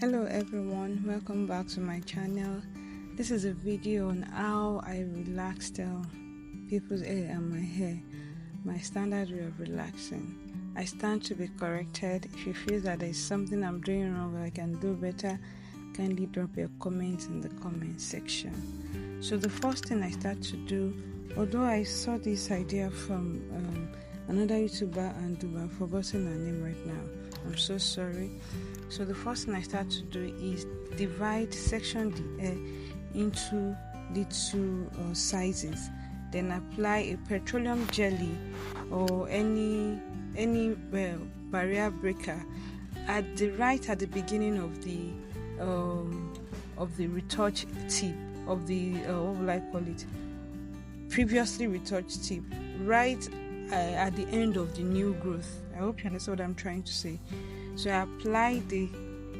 Hello everyone, welcome back to my channel. This is a video on how I relax people's hair and my hair, my standard way of relaxing. I stand to be corrected. If you feel that there is something I'm doing wrong or I can do better, kindly drop your comments in the comment section. So the first thing I start to do, although I saw this idea from another YouTuber and I've forgotten her name right now, I'm so sorry. So the first thing I start to do is section the hair into little sizes. Then apply a petroleum jelly or any barrier breaker at the beginning of the retouch tip of the what will I call it? Previously retouched tip, right at the end of the new growth. I hope you understand what I'm trying to say. So I apply the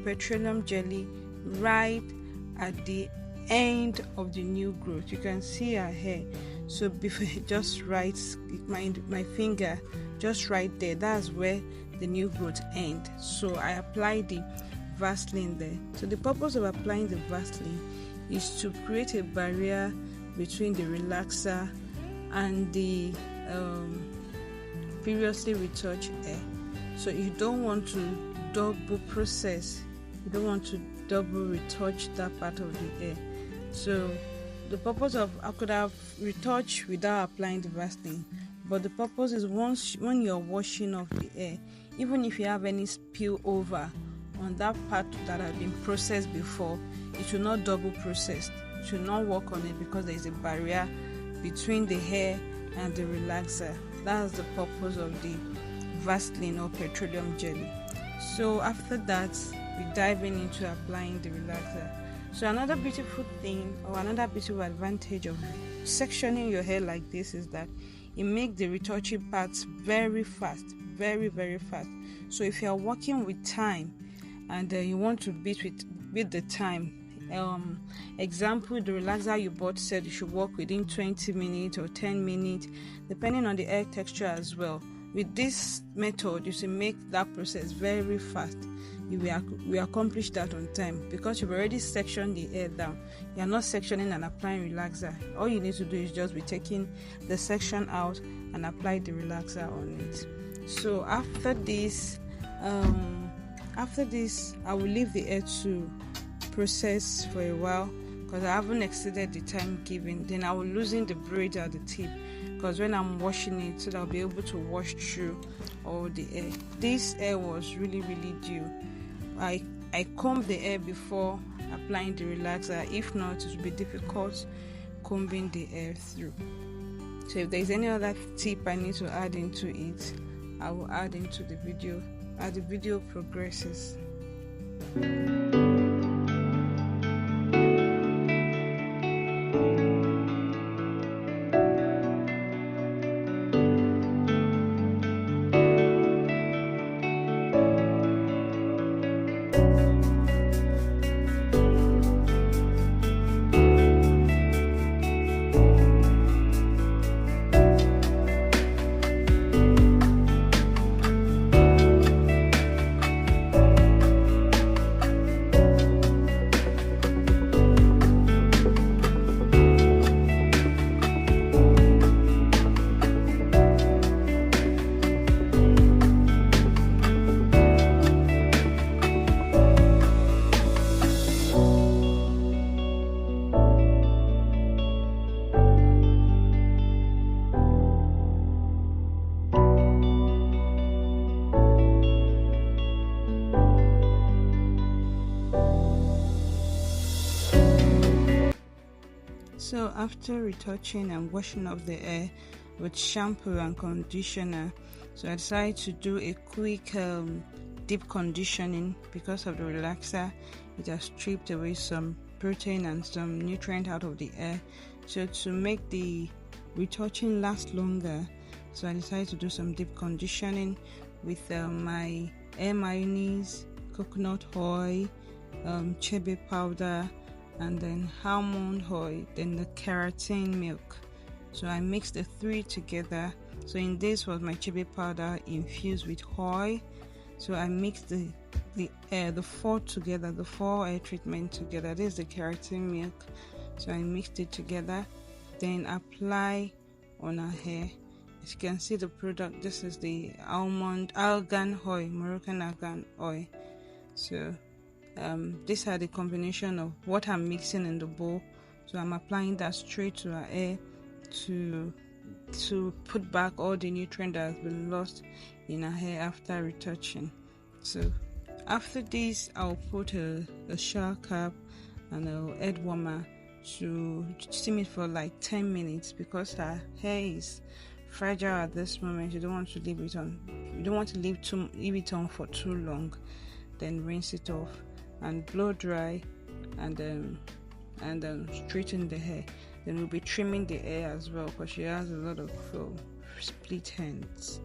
petroleum jelly right at the end of the new growth. You can see her hair. So before just right, my finger just right there. That's where the new growth ends. So I apply the Vaseline there. So the purpose of applying the Vaseline is to create a barrier between the relaxer and the previously retouched hair. So you don't want to double process, you don't want to double retouch that part of the hair. So the purpose of, I could have retouched without applying the Vaseline, but the purpose is when you're washing off the hair, even if you have any spill over on that part that has been processed before, it should not double processed. You should not work on it because there is a barrier between the hair and the relaxer. That's the purpose of the Vaseline or petroleum jelly. So after that, we're diving into applying the relaxer. So another beautiful thing or another beautiful advantage of sectioning your hair like this is that it makes the retouching parts very fast, very fast. So if you're working with time and you want to beat the time, example, the relaxer you bought said you should work within 20 minutes or 10 minutes, depending on the hair texture as well. With this method, you should make that process very fast. You will accomplish that on time because you've already sectioned the hair down. You are not sectioning and applying relaxer. All you need to do is just be taking the section out and apply the relaxer on it. So after this, I will leave the hair to process for a while because I haven't exceeded the time given. Then I will loosen the braid at the tip because when I'm washing it, so that I'll be able to wash through all the hair. This hair was really due. I combed the hair before applying the relaxer. If not, it will be difficult combing the hair through. So if there is any other tip I need to add into it, I will add into the video as the video progresses. So after retouching and washing off the hair with shampoo and conditioner, so I decided to do a quick deep conditioning because of the relaxer. It has stripped away some protein and some nutrient out of the hair. So to make the retouching last longer, so I decided to do some deep conditioning with my hair mayonnaise, coconut oil, chebe powder, and then almond oil, then the keratin milk. So I mixed the three together. So in this was my chebe powder infused with oil. So I mix the four together, the 4 hair treatment together. This is the keratin milk. So I mixed it together, then apply on her hair. As you can see the product, this is the argan oil, Moroccan argan oil. So these are the combination of what I'm mixing in the bowl. So I'm applying that straight to her hair to put back all the nutrient that has been lost in her hair after retouching. So after this, I'll put a shower cap and a head warmer to steam it for like 10 minutes because her hair is fragile at this moment. You don't want to leave it on. You don't want to leave it on for too long. Then rinse it off and blow dry, and straighten the hair. Then we'll be trimming the hair as well because she has a lot of split ends.